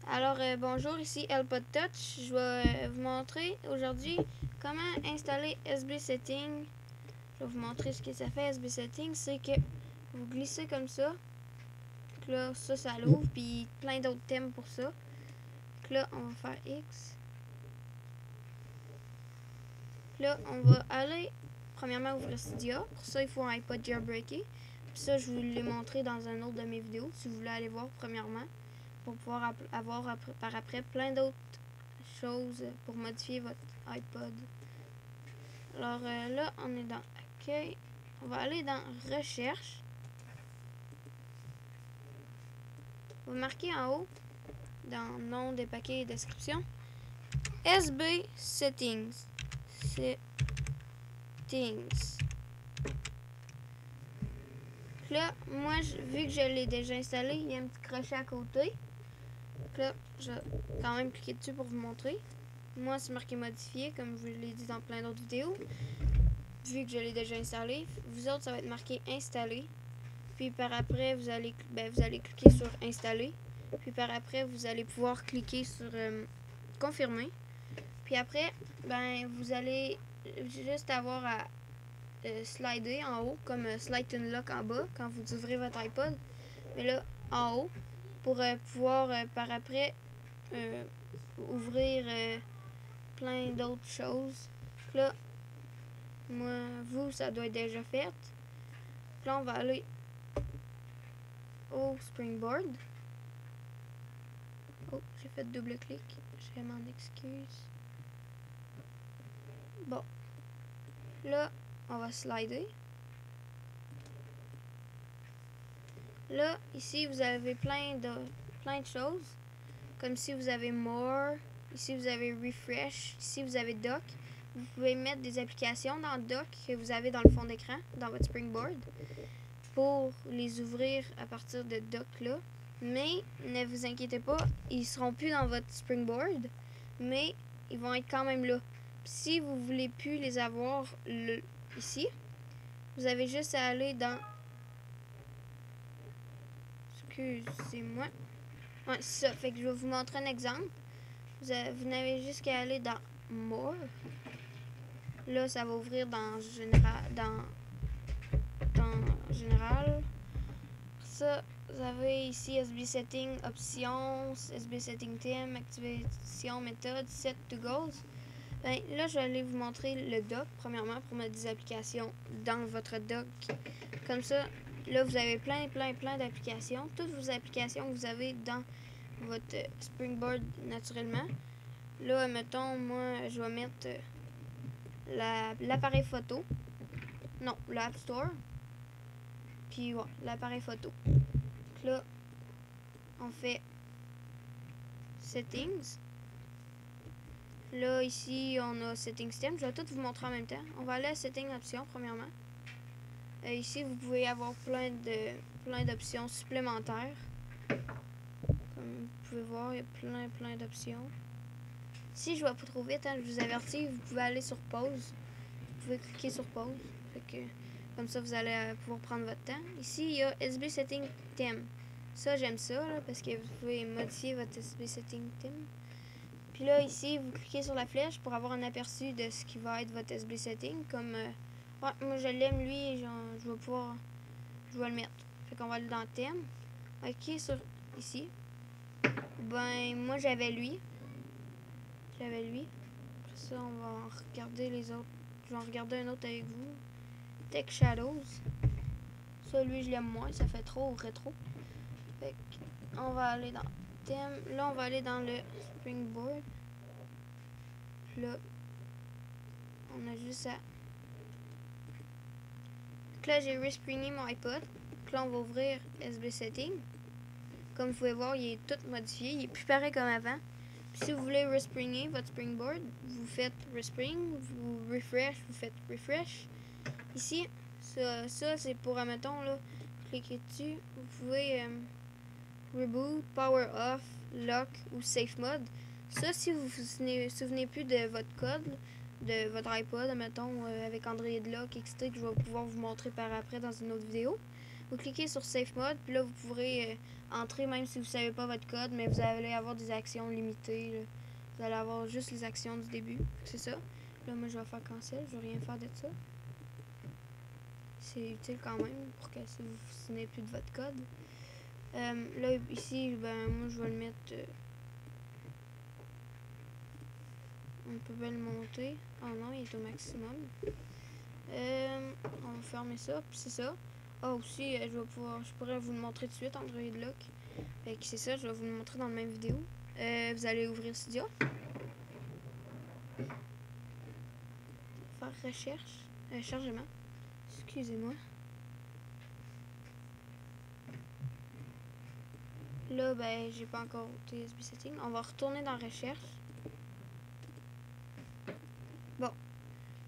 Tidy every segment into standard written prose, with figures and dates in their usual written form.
Alors, bonjour, ici Elpod Touch. Je vais vous montrer aujourd'hui comment installer SB Setting. Je vais vous montrer ce que ça fait SB Setting. C'est que vous glissez comme ça. Donc là, ça l'ouvre. Puis plein d'autres thèmes pour ça. Donc là, on va faire X. Là, on va aller, premièrement, ouvrir Cydia. Pour ça, il faut un iPod jailbreaké. Puis ça, je vous l'ai montré dans un autre de mes vidéos. Si vous voulez aller voir, premièrement. Pour pouvoir avoir par après plein d'autres choses pour modifier votre iPod. Alors là, on est dans Accueil. On va aller dans Recherche. On va marquer en haut, dans Nom des paquets et description, SB Settings. Settings. Là, moi, vu que je l'ai déjà installé, il y a un petit crochet à côté. Donc là, je vais quand même cliquer dessus pour vous montrer. Moi, c'est marqué modifier, comme je vous l'ai dit dans plein d'autres vidéos. Vu que je l'ai déjà installé, vous autres, ça va être marqué installer. Puis par après, vous allez cliquer sur installer. Puis par après, vous allez pouvoir cliquer sur confirmer. Puis après, vous allez juste avoir à slider en haut, comme slide to lock en bas, quand vous ouvrez votre iPod. Mais là, en haut, pour pouvoir par après ouvrir plein d'autres choses. Là, moi, vous, ça doit être déjà fait. Là, on va aller au Springboard. Oh, j'ai fait double clic. Je m'en excuse. Bon. Là, on va slider. Là, ici, vous avez plein de choses. Comme si vous avez More. Ici, vous avez Refresh. Ici, vous avez Dock. Vous pouvez mettre des applications dans Dock que vous avez dans le fond d'écran, dans votre Springboard, pour les ouvrir à partir de Dock là. Mais ne vous inquiétez pas, ils ne seront plus dans votre Springboard, mais ils vont être quand même là. Si vous ne voulez plus les avoir ici, vous avez juste à aller dans... Excusez-moi. Ouais, c'est ça. Fait que je vais vous montrer un exemple. Vous n'avez juste qu'à aller dans More. Là, ça va ouvrir dans Général. Ça, vous avez ici SB Setting, Options, SB Setting Theme, Activation Méthode, Set to Goals. Là, je vais aller vous montrer le dock, premièrement, pour mettre des applications dans votre dock. Comme ça, là, vous avez plein d'applications. Toutes vos applications que vous avez dans votre Springboard, naturellement. Là, mettons, moi, je vais mettre l'appareil photo. Non, l'App Store. Puis, ouais, l'appareil photo. Donc là, on fait Settings. Là, ici, on a Settings Theme. Je vais tout vous montrer en même temps. On va aller à Settings Options, premièrement. Ici, vous pouvez avoir plein d'options supplémentaires. Comme vous pouvez voir, il y a plein d'options. Si je ne vais pas trop vite, hein, je vous avertis, vous pouvez aller sur pause. Vous pouvez cliquer sur pause. Fait que, comme ça, vous allez pouvoir prendre votre temps. Ici, il y a SB Setting Theme. Ça, j'aime ça, là, parce que vous pouvez modifier votre SB Setting Theme. Puis là, ici, vous cliquez sur la flèche pour avoir un aperçu de ce qui va être votre SB Setting. Comme, ouais, moi, je l'aime, lui, je vais le mettre. Fait qu'on va aller dans Thème. Ok, sur ici. Moi, j'avais lui. Après ça, on va regarder les autres. Je vais en regarder un autre avec vous. Tech Shadows. Ça, lui, je l'aime moins. Ça fait trop rétro. Fait on va aller dans thème. Là, on va aller dans le Springboard. Là, on a juste à... Donc là, j'ai respringé mon iPod. Donc là, on va ouvrir SB Setting. Comme vous pouvez voir, il est tout modifié. Il est plus pareil comme avant. Puis si vous voulez respringer votre Springboard, vous faites respring, vous refresh, vous faites refresh. Ici, ça c'est pour, admettons, là, cliquez dessus. Vous pouvez reboot, power off, lock ou safe mode. Ça, si vous vous souvenez plus de votre code, de votre iPod, admettons, avec Android Lock, etc., que je vais pouvoir vous montrer par après dans une autre vidéo. Vous cliquez sur Safe Mode, puis là, vous pourrez entrer même si vous savez pas votre code, mais vous allez avoir des actions limitées. Là. Vous allez avoir juste les actions du début. C'est ça. Là, moi, je vais faire cancel. Je vais rien faire de ça. C'est utile quand même pour que si vous ne vous souvenez plus de votre code. Là, ici, ben, moi, je vais le mettre... on peut bien le monter. Oh non, il est au maximum. On va fermer ça, puis c'est ça. Ah, aussi, je pourrais vous le montrer tout de suite, Android Lock. Fait que c'est ça, je vais vous le montrer dans la même vidéo. Vous allez ouvrir Cydia. Faire recherche. Chargement. Excusez-moi. Là, ben, j'ai pas encore TSB Setting. On va retourner dans Recherche. Bon.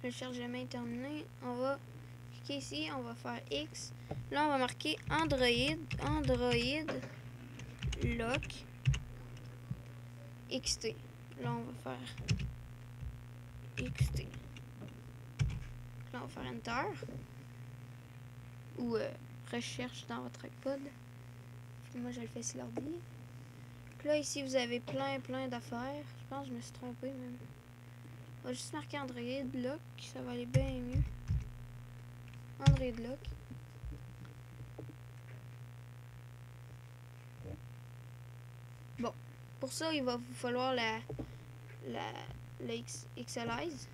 Le chargement est terminé. On va cliquer ici. On va faire X. Là, on va marquer Android Lock XT. Là, on va faire XT. Là, on va faire Enter. Ou Recherche dans votre iPod. Moi, je le fais sur l'ordi. Là, ici, vous avez plein d'affaires. Je pense que je me suis trompée même. On va juste marquer Android Lock. Ça va aller bien mieux. Android Lock. Bon. Pour ça, il va vous falloir la Xalize.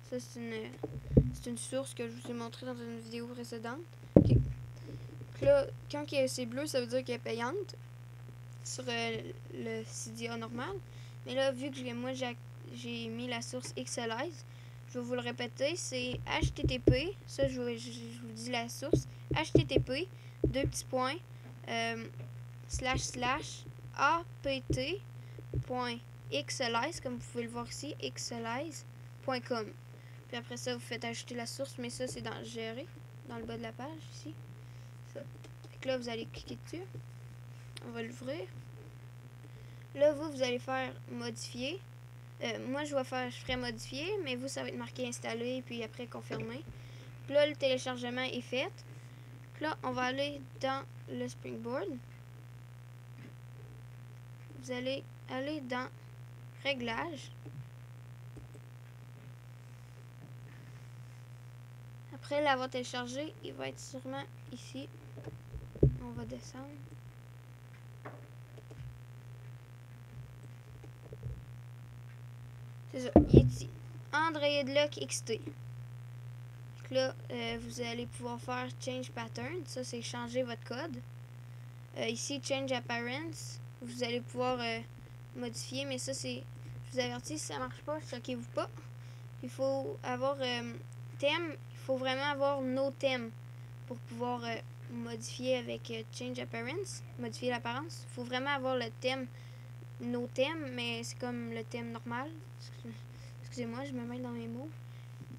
Ça, c'est une source que je vous ai montrée dans une vidéo précédente. Okay. Là, quand c'est bleu, ça veut dire qu'elle est payante sur le Cydia normal. Mais là, vu que moi j'ai mis la source Xalize, je vais vous le répéter, c'est http, ça je vous dis la source, http, apt.xalize, comme vous pouvez le voir ici, xalize.com. Puis après ça, vous faites ajouter la source, mais ça c'est dans gérer, dans le bas de la page ici. Ça. Fait que là, vous allez cliquer dessus. On va l'ouvrir. Là, vous allez faire modifier. Moi, je ferai modifier, mais vous, ça va être marqué installer, puis après confirmer. Puis là, le téléchargement est fait. Puis là, on va aller dans le Springboard. Vous allez aller dans Réglages. Après l'avoir téléchargé, il va être sûrement ici. On va descendre. C'est ça, il est ici. Android Lock XT. Donc là, vous allez pouvoir faire Change Pattern. Ça, c'est changer votre code. Ici, Change Appearance. Vous allez pouvoir modifier, mais ça, c'est... Je vous avertis, si ça marche pas, choquez-vous pas. Il faut avoir thème. Il faut vraiment avoir nos thèmes pour pouvoir modifier avec Change Appearance. Modifier l'apparence. Il faut vraiment avoir le thème, nos thèmes, mais c'est comme le thème normal. Excusez-moi, je me mêle dans mes mots.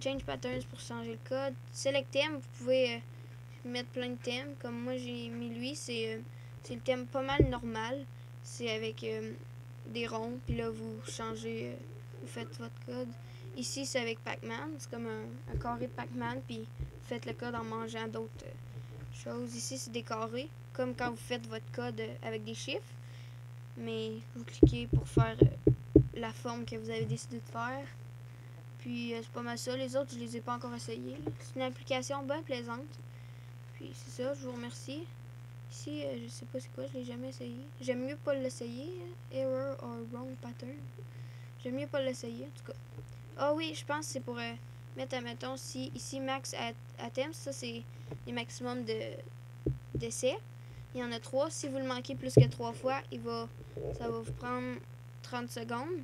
Change Patterns pour changer le code. Select thème, vous pouvez mettre plein de thèmes. Comme moi, j'ai mis lui, c'est le thème pas mal normal. C'est avec des ronds, puis là, vous changez, vous faites votre code. Ici, c'est avec Pac-Man. C'est comme un carré de Pac-Man, puis vous faites le code en mangeant d'autres choses. Ici, c'est des carrés, comme quand vous faites votre code avec des chiffres. Mais vous cliquez pour faire la forme que vous avez décidé de faire. Puis c'est pas mal ça. Les autres, je les ai pas encore essayés. C'est une application bien plaisante. Puis c'est ça, je vous remercie. Ici, je sais pas c'est quoi, je l'ai jamais essayé. J'aime mieux pas l'essayer. Error or wrong pattern. J'aime mieux pas l'essayer, en tout cas. Ah oui, je pense que c'est pour mettre, admettons, si ici max attempts, ça c'est les maximums d'essais. Il y en a 3. Si vous le manquez plus que 3 fois, ça va vous prendre 30 secondes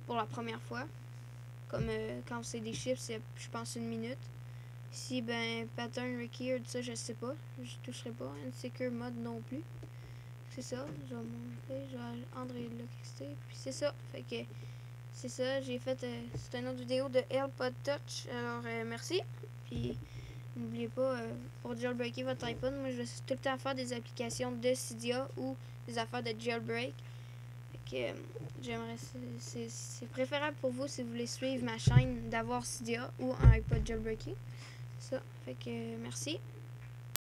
pour la première fois. Comme quand c'est des chiffres, c'est je pense 1 minute. Ici, ben, pattern required, ça je sais pas. Je toucherai pas. Insecure mode non plus. C'est ça. Je vais montrer. Je vais Android Lock XT. Puis c'est ça. Fait que c'est ça. J'ai fait. C'est une autre vidéo de AirPod Touch. Alors merci. Puis n'oubliez pas, pour jailbreaker votre iPod, moi je vais tout le temps faire des applications de Cydia ou des affaires de jailbreak. Fait que j'aimerais, c'est préférable pour vous si vous voulez suivre ma chaîne d'avoir Cydia ou un iPod jailbreaké. Ça, fait que merci.